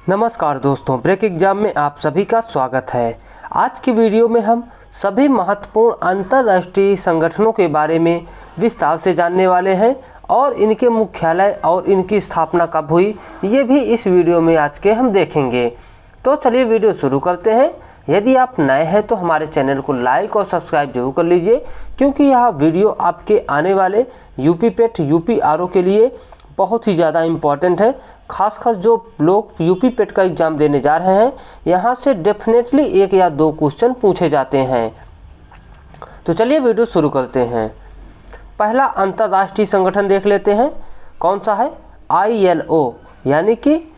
नमस्कार दोस्तों, break exam में आप सभी का स्वागत है। आज की वीडियो में हम सभी महत्वपूर्ण अंतर्राष्ट्रीय संगठनों के बारे में विस्तार से जानने वाले हैं और इनके मुख्यालय और इनकी स्थापना कब हुई ये भी इस वीडियो में आज के हम देखेंगे। तो चलिए वीडियो शुरू करते हैं। यदि आप नए हैं तो हमारे चैनल को लाइक और सब्सक्राइब जरूर कर लीजिए, क्योंकि यह वीडियो आपके आने वाले यूपी पेट यूपी आरओ के लिए बहुत ही ज़्यादा इम्पॉर्टेंट है। खासकर जो लोग यूपी पेट का एग्ज़ाम देने जा रहे हैं, यहाँ से डेफिनेटली 1 या 2 क्वेश्चन पूछे जाते हैं। तो चलिए वीडियो शुरू करते हैं। पहला अंतर्राष्ट्रीय संगठन देख लेते हैं, कौन सा है? ILO यानी कि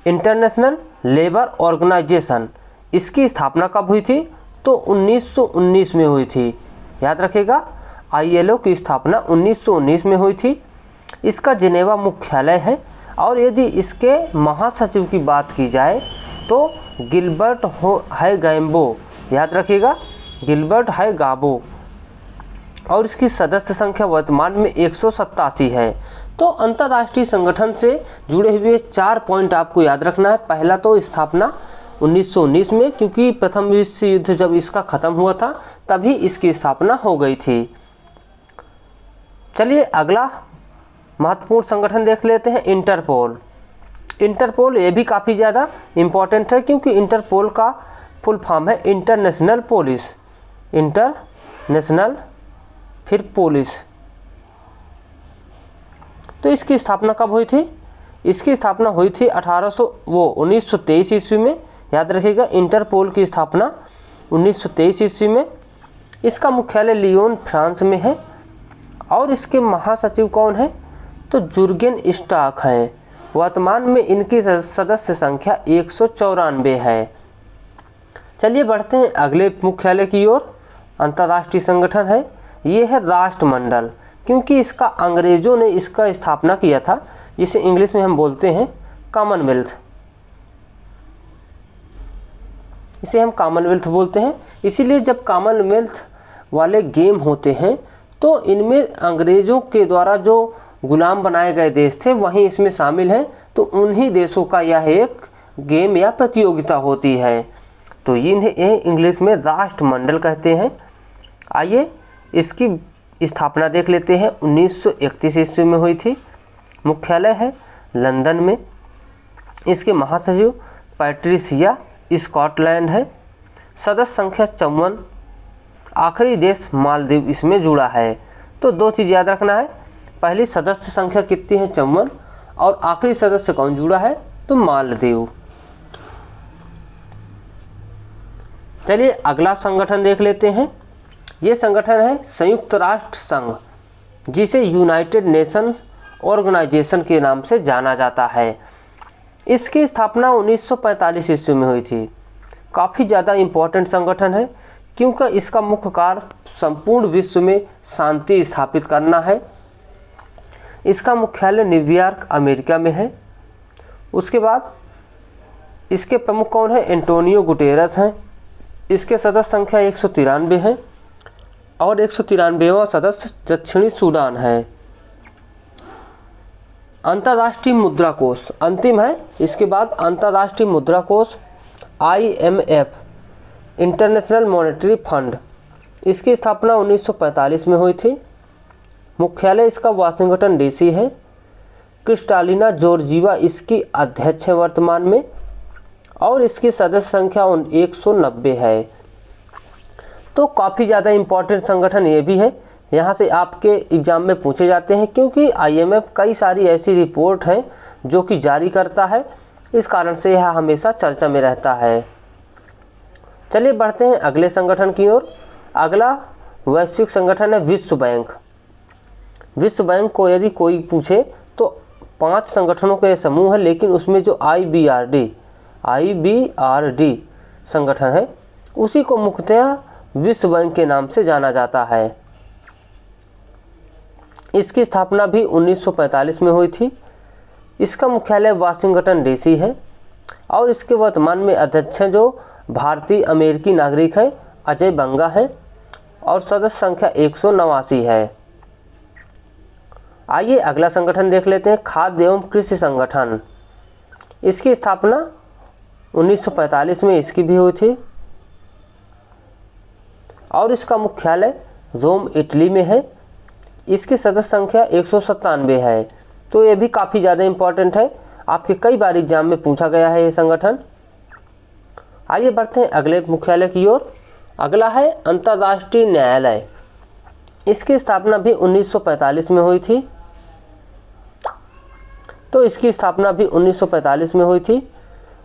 इंटरनेशनल लेबर ऑर्गेनाइजेशन। इसकी स्थापना कब हुई थी? तो 1919 में हुई थी। याद रखिएगा, ILO की स्थापना 1919 में हुई थी। इसका जिनेवा मुख्यालय है और यदि इसके महासचिव की बात की जाए तो गिलबर्ट है गैम्बो। याद रखिएगा, गिलबर्ट है गाबो। और इसकी सदस्य संख्या वर्तमान में 187 है। तो अंतर्राष्ट्रीय संगठन से जुड़े हुए 4 पॉइंट आपको याद रखना है। पहला तो स्थापना 1919 में, क्योंकि प्रथम विश्व युद्ध जब इसका ख़त्म हुआ था तभी इसकी स्थापना हो गई थी। चलिए अगला महत्वपूर्ण संगठन देख लेते हैं, इंटरपोल। इंटरपोल ये भी काफ़ी ज़्यादा इम्पॉर्टेंट है, क्योंकि इंटरपोल का फुल फॉर्म है इंटरनेशनल पुलिस। इंटरनेशनल फिर पुलिस। तो इसकी स्थापना कब हुई थी? इसकी स्थापना हुई थी 1923 ईस्वी में। याद रखिएगा, इंटरपोल की स्थापना 1923 ईस्वी में। इसका मुख्यालय लियोन फ्रांस में है और इसके महासचिव कौन है? तो जुर्गेन स्टाक हैं। वर्तमान में इनकी सदस्य संख्या 194 है। चलिए बढ़ते हैं अगले मुख्यालय की ओर। अंतर्राष्ट्रीय संगठन है, ये है राष्ट्रमंडल, क्योंकि इसका अंग्रेजों ने इसका स्थापना किया था, जिसे इंग्लिश में हम बोलते हैं कॉमनवेल्थ। इसे हम कॉमनवेल्थ बोलते हैं। इसीलिए जब कॉमनवेल्थ वाले गेम होते हैं तो इनमें अंग्रेजों के द्वारा जो गुलाम बनाए गए देश थे वहीं इसमें शामिल हैं। तो उन्हीं देशों का यह एक गेम या प्रतियोगिता होती है। तो इन्हें इंग्लिश में राष्ट्रमंडल कहते हैं। आइए इसकी स्थापना देख लेते हैं। 1931 ईस्वी में हुई थी। मुख्यालय है लंदन में। इसके महासचिव पैट्रिसिया स्कॉटलैंड है। सदस्य संख्या 54। आखिरी देश मालदीव इसमें जुड़ा है। तो 2 चीज़ याद रखना है, पहली सदस्य संख्या कितनी है? 54। और आखिरी सदस्य कौन जुड़ा है? तो मालदीव। चलिए अगला संगठन देख लेते हैं। ये संगठन है संयुक्त राष्ट्र संघ, जिसे यूनाइटेड नेशंस ऑर्गेनाइजेशन के नाम से जाना जाता है। इसकी स्थापना 1945 ईस्वी में हुई थी। काफ़ी ज़्यादा इम्पोर्टेंट संगठन है, क्योंकि इसका मुख्य कार्य संपूर्ण विश्व में शांति स्थापित करना है। इसका मुख्यालय न्यूयॉर्क अमेरिका में है। उसके बाद इसके प्रमुख कौन है? एंटोनियो गुटेरस हैं। इसके सदस्य संख्या 193 है और 193वां सदस्य दक्षिणी सूडान है। अंतर्राष्ट्रीय मुद्रा कोष अंतिम है। इसके बाद अंतर्राष्ट्रीय मुद्रा कोष IMF, इंटरनेशनल मॉनेटरी फंड। इसकी स्थापना 1945 में हुई थी। मुख्यालय इसका वाशिंगटन DC है। क्रिस्टालिना जॉर्जिवा इसकी अध्यक्ष है वर्तमान में और इसकी सदस्य संख्या 190 है। तो काफ़ी ज़्यादा इम्पोर्टेंट संगठन ये भी है, यहाँ से आपके एग्ज़ाम में पूछे जाते हैं, क्योंकि IMF कई सारी ऐसी रिपोर्ट हैं जो कि जारी करता है। इस कारण से यह हमेशा चर्चा में रहता है। चलिए बढ़ते हैं अगले संगठन की ओर। अगला वैश्विक संगठन है विश्व बैंक। विश्व बैंक को यदि कोई पूछे तो 5 संगठनों के समूह है, लेकिन उसमें जो IBRD संगठन है उसी को मुख्यतः विश्व बैंक के नाम से जाना जाता है। इसकी स्थापना भी 1945 में हुई थी। इसका मुख्यालय वाशिंगटन DC है और इसके वर्तमान में अध्यक्ष हैं जो भारतीय अमेरिकी नागरिक हैं, अजय बंगा हैं और सदस्य संख्या 189 है। आइए अगला संगठन देख लेते हैं, खाद्य एवं कृषि संगठन। इसकी स्थापना 1945 में इसकी भी हुई थी और इसका मुख्यालय रोम इटली में है। इसकी सदस्य संख्या 197 है। तो ये भी काफ़ी ज़्यादा इम्पोर्टेंट है, आपके कई बार एग्जाम में पूछा गया है ये संगठन। आइए बढ़ते हैं अगले मुख्यालय की ओर। अगला है अंतर्राष्ट्रीय न्यायालय। इसकी स्थापना भी 1945 में हुई थी। तो इसकी स्थापना भी 1945 में हुई थी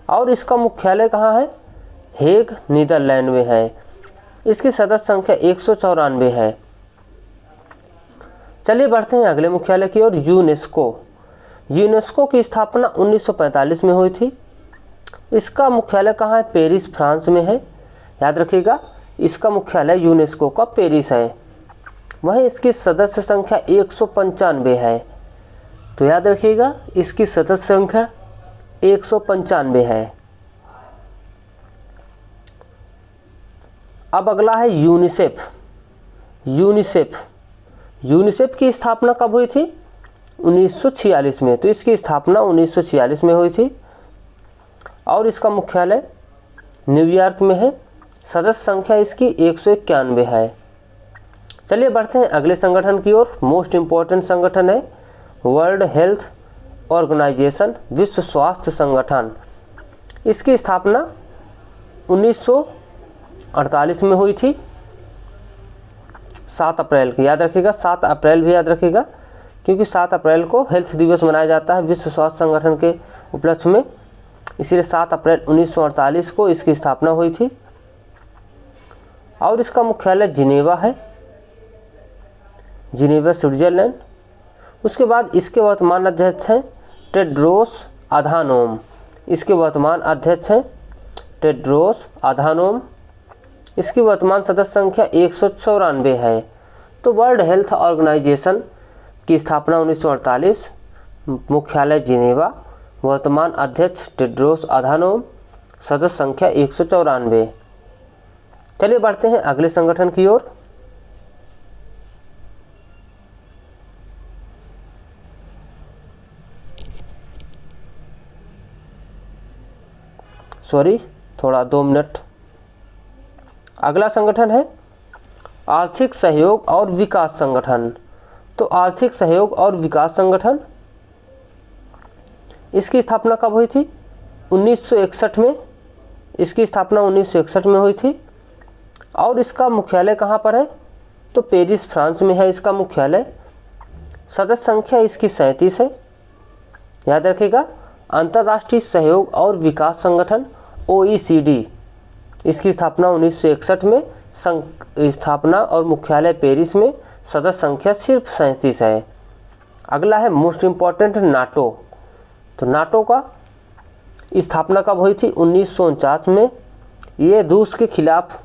और इसका मुख्यालय कहाँ है? हेग, नीदरलैंड में है। इसकी सदस्य संख्या 194 है। चलिए बढ़ते हैं अगले मुख्यालय की ओर। यूनेस्को। यूनेस्को की स्थापना 1945 में हुई थी। इसका मुख्यालय कहाँ है? पेरिस, फ्रांस में है। याद रखिएगा, इसका मुख्यालय यूनेस्को का पेरिस है। वहीं इसकी सदस्य संख्या 195 है। तो याद रखिएगा, इसकी सदस्य संख्या 195 है। अब अगला है यूनिसेफ। यूनिसेफ की स्थापना कब हुई थी? 1946 में। तो इसकी स्थापना 1946 में हुई थी और इसका मुख्यालय न्यूयॉर्क में है। सदस्य संख्या इसकी 191 है। चलिए बढ़ते हैं अगले संगठन की ओर। मोस्ट इम्पोर्टेंट संगठन है वर्ल्ड हेल्थ ऑर्गेनाइजेशन, विश्व स्वास्थ्य संगठन। इसकी स्थापना 1948 में हुई थी, 7 अप्रैल की। याद रखिएगा, 7 अप्रैल भी याद रखिएगा, क्योंकि 7 अप्रैल को हेल्थ दिवस मनाया जाता है विश्व स्वास्थ्य संगठन के उपलक्ष्य में। इसीलिए 7 अप्रैल 1948 को इसकी स्थापना हुई थी और इसका मुख्यालय जिनेवा है, जिनेवा, स्विट्जरलैंड। उसके बाद इसके वर्तमान अध्यक्ष हैं टेड्रोस अधानोम। इसके वर्तमान अध्यक्ष हैं टेड्रोस अधानोम। इसकी वर्तमान सदस्य संख्या 194 है। तो वर्ल्ड हेल्थ ऑर्गेनाइजेशन की स्थापना 1948, मुख्यालय जिनेवा, वर्तमान अध्यक्ष टेड्रोस अधानोम, सदस्य संख्या 194। चलिए बढ़ते हैं अगले संगठन की ओर। थोड़ा 2 मिनट। अगला संगठन है आर्थिक सहयोग और विकास संगठन। तो आर्थिक सहयोग और विकास संगठन, इसकी स्थापना कब हुई थी? 1961 में। इसकी स्थापना 1961 में हुई थी और इसका मुख्यालय कहाँ पर है? तो पेरिस, फ्रांस में है इसका मुख्यालय। सदस्य संख्या इसकी 37 है। याद रखिएगा, अंतर्राष्ट्रीय सहयोग और विकास संगठन OECD, इसकी स्थापना 1961 में, स्थापना और मुख्यालय पेरिस में, सदस्य संख्या सिर्फ 37 है। अगला है मोस्ट इम्पॉर्टेंट नाटो। तो नाटो का स्थापना कब हुई थी? 1949 में। ये रूस के खिलाफ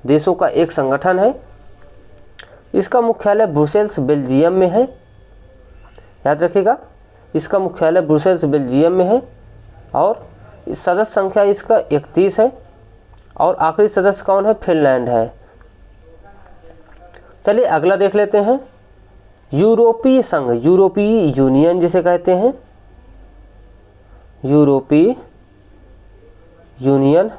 देशों का एक संगठन है। इसका मुख्यालय ब्रुसेल्स, बेल्जियम में है। याद रखिएगा, इसका मुख्यालय ब्रुसेल्स, बेल्जियम में है और सदस्य संख्या इसका 31 है और आखिरी सदस्य कौन है? फिनलैंड है। चलिए अगला देख लेते हैं यूरोपीय संघ, यूरोपीय यूनियन जिसे कहते हैं, यूरोपीय यूनियन।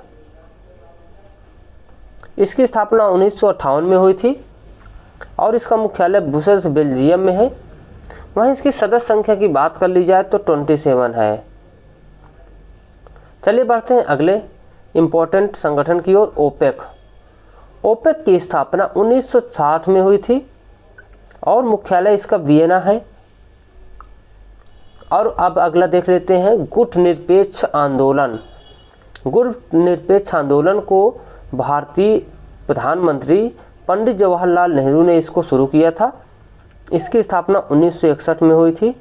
इसकी स्थापना 1958 में हुई थी और इसका मुख्यालय ब्रुसेल्स, बेल्जियम में है। वहीं इसकी सदस्य संख्या की बात कर ली जाए तो 27 है। चलिए बढ़ते हैं अगले इम्पोर्टेंट संगठन की ओर, ओपेक। ओपेक की स्थापना 1960 में हुई थी और मुख्यालय इसका वियना है। और अब अगला देख लेते हैं गुट निरपेक्ष आंदोलन। गुट निरपेक्ष आंदोलन को भारतीय प्रधानमंत्री पंडित जवाहरलाल नेहरू ने इसको शुरू किया था। इसकी स्थापना 1961 में हुई थी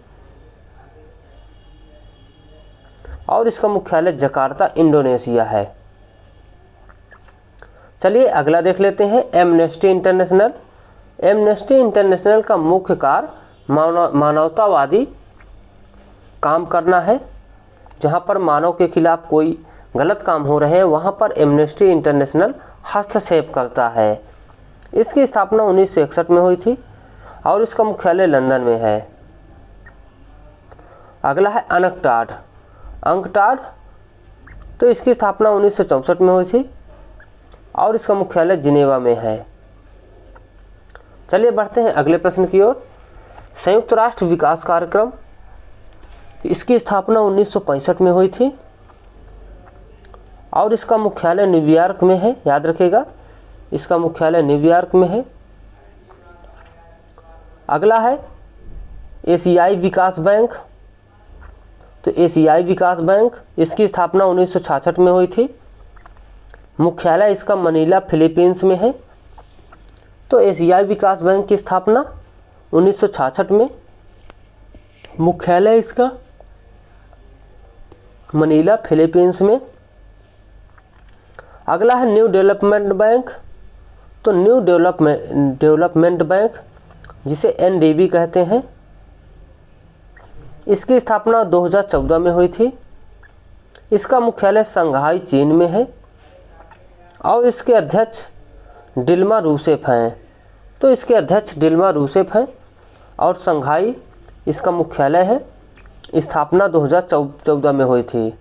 और इसका मुख्यालय जकार्ता, इंडोनेशिया है। चलिए अगला देख लेते हैं एमनेस्टी इंटरनेशनल। एमनेस्टी इंटरनेशनल का मुख्य कार्य मानवतावादी काम करना है। जहां पर मानव के खिलाफ कोई गलत काम हो रहे हैं वहां पर एमनेस्टी इंटरनेशनल हस्तक्षेप करता है। इसकी स्थापना 1961 में हुई थी और इसका मुख्यालय लंदन में है। अगला है अंकटाड। अंकटाड तो इसकी स्थापना 1964 में हुई थी और इसका मुख्यालय जिनेवा में है। चलिए बढ़ते हैं अगले प्रश्न की ओर। संयुक्त राष्ट्र विकास कार्यक्रम, इसकी स्थापना 1965 में हुई थी और इसका मुख्यालय न्यूयॉर्क में है। याद रखिएगा, इसका मुख्यालय न्यूयॉर्क में है। अगला है एशियाई विकास बैंक। तो एशियाई विकास बैंक, इसकी स्थापना 1966 में हुई थी। मुख्यालय इसका मनीला फिलीपींस में है। तो एशियाई विकास बैंक की स्थापना 1966 में, मुख्यालय इसका मनीला फिलीपींस में। अगला है न्यू डेवलपमेंट बैंक। तो न्यू डेवलपमेंट बैंक, जिसे एनडीबी कहते हैं, इसकी स्थापना 2014 में हुई थी। इसका मुख्यालय शंघाई चीन में है और इसके अध्यक्ष डिल्मा रूसेफ हैं। तो इसके अध्यक्ष डिल्मा रूसेफ हैं और शंघाई इसका मुख्यालय है। स्थापना 2014 में हुई थी।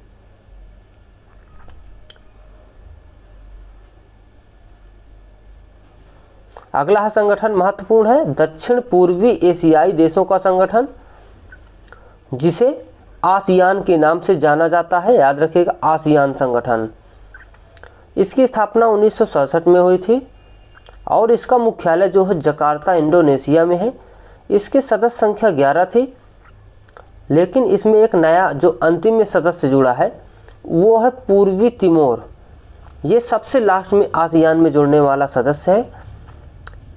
अगला संगठन महत्वपूर्ण है दक्षिण पूर्वी एशियाई देशों का संगठन, जिसे आसियान के नाम से जाना जाता है। याद रखिएगा, आसियान संगठन। इसकी स्थापना 1967 में हुई थी और इसका मुख्यालय जो है जकार्ता इंडोनेशिया में है। इसकी सदस्य संख्या 11 थी, लेकिन इसमें एक नया जो अंतिम में सदस्य जुड़ा है वो है पूर्वी तिमोर। ये सबसे लास्ट में आसियान में जुड़ने वाला सदस्य है।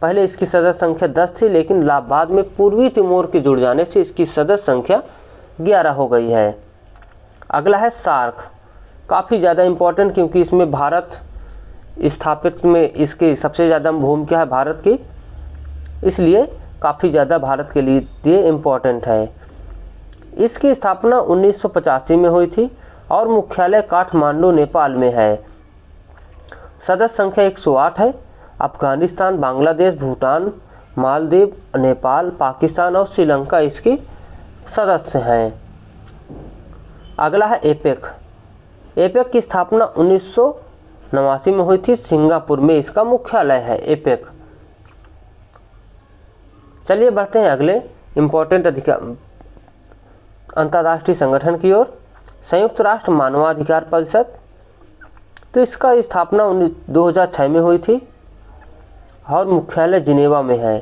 पहले इसकी सदस्य संख्या 10 थी, लेकिन बाद में पूर्वी तिमोर के जुड़ जाने से इसकी सदस्य संख्या 11 हो गई है। अगला है सार्क। काफ़ी ज़्यादा इम्पोर्टेंट, क्योंकि इसमें भारत स्थापित में इसकी सबसे ज़्यादा भूमिका है भारत की, इसलिए काफ़ी ज़्यादा भारत के लिए इम्पोर्टेंट है। इसकी स्थापना 1985 में हुई थी और मुख्यालय काठमांडू नेपाल में है। सदस्य संख्या 108 है। अफगानिस्तान, बांग्लादेश, भूटान, मालदीव, नेपाल, पाकिस्तान और श्रीलंका इसकी सदस्य हैं। अगला है एपेक। एपेक की स्थापना 1989 में हुई थी। सिंगापुर में इसका मुख्यालय है एपेक। चलिए बढ़ते हैं अगले इम्पोर्टेंट अंतर्राष्ट्रीय संगठन की ओर। संयुक्त राष्ट्र मानवाधिकार परिषद। तो इसका स्थापना 2006 में हुई थी और मुख्यालय जिनेवा में है।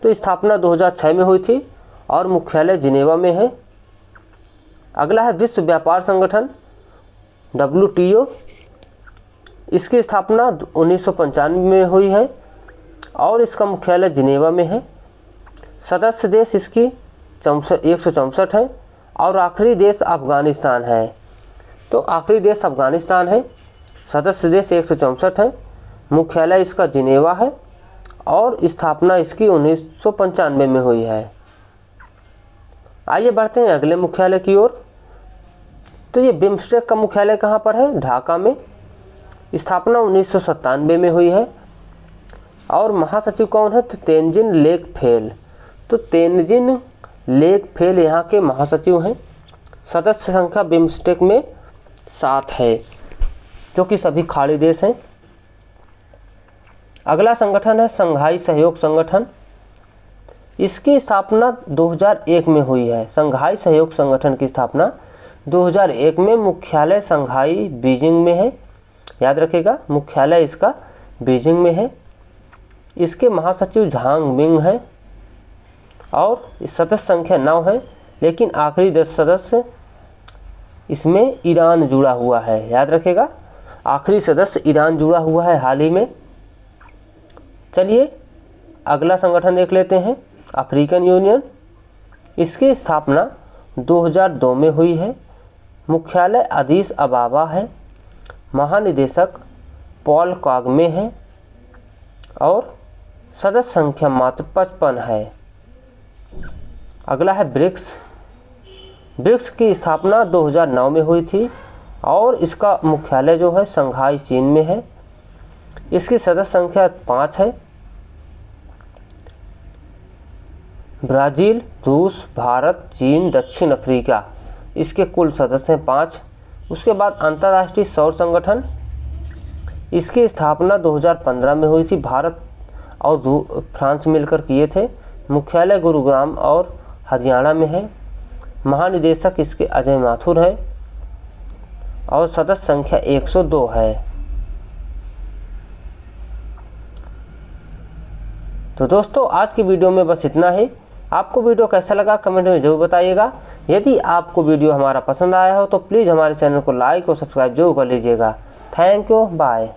तो स्थापना 2006 में हुई थी और मुख्यालय जिनेवा में है। अगला है विश्व व्यापार संगठन WTO। इसकी स्थापना 1995 में हुई है और इसका मुख्यालय जिनेवा में है। सदस्य देश इसकी 164 है और आखिरी देश अफगानिस्तान है। तो आखिरी देश अफगानिस्तान है। सदस्य देश 164 है। मुख्यालय इसका जिनेवा है और स्थापना इसकी 1995 में हुई है। आइए बढ़ते हैं अगले मुख्यालय की ओर। तो ये बिम्स्टेक का मुख्यालय कहाँ पर है? ढाका में। स्थापना 1997 में हुई है और महासचिव कौन है? तो तेनजिन लेकफेल। तो तेनजिन लेकफेल यहाँ के महासचिव हैं। सदस्य संख्या बिम्स्टेक में 7 है, जो कि सभी खाड़ी देश हैं। अगला संगठन है संघाई सहयोग संगठन। इसकी स्थापना 2001 में हुई है। संघाई सहयोग संगठन की स्थापना 2001 में। मुख्यालय संघाई बीजिंग में है। याद रखिएगा, मुख्यालय इसका बीजिंग में है। इसके महासचिव झांग मिंग हैं और सदस्य संख्या 9 है, लेकिन आखिरी 10 सदस्य इसमें ईरान जुड़ा हुआ है। याद रखिएगा, आखिरी सदस्य ईरान जुड़ा हुआ है हाल ही में। चलिए अगला संगठन देख लेते हैं, अफ्रीकन यूनियन। इसकी स्थापना 2002 में हुई है। मुख्यालय अदीस अबाबा है। महानिदेशक पॉल कागमे है और सदस्य संख्या मात्र 55 है। अगला है ब्रिक्स। ब्रिक्स की स्थापना 2009 में हुई थी और इसका मुख्यालय जो है शंघाई चीन में है। इसकी सदस्य संख्या 5 है। ब्राज़ील, रूस, भारत, चीन, दक्षिण अफ्रीका, इसके कुल सदस्य हैं 5। उसके बाद अंतर्राष्ट्रीय सौर संगठन, इसकी स्थापना 2015 में हुई थी। भारत और फ्रांस मिलकर किए थे। मुख्यालय गुरुग्राम और हरियाणा में है। महानिदेशक इसके अजय माथुर हैं और सदस्य संख्या 102 है। तो दोस्तों आज की वीडियो में बस इतना ही। आपको वीडियो कैसा लगा कमेंट में जरूर बताइएगा। यदि आपको वीडियो हमारा पसंद आया हो तो प्लीज़ हमारे चैनल को लाइक और सब्सक्राइब जरूर कर लीजिएगा। Thank you, bye.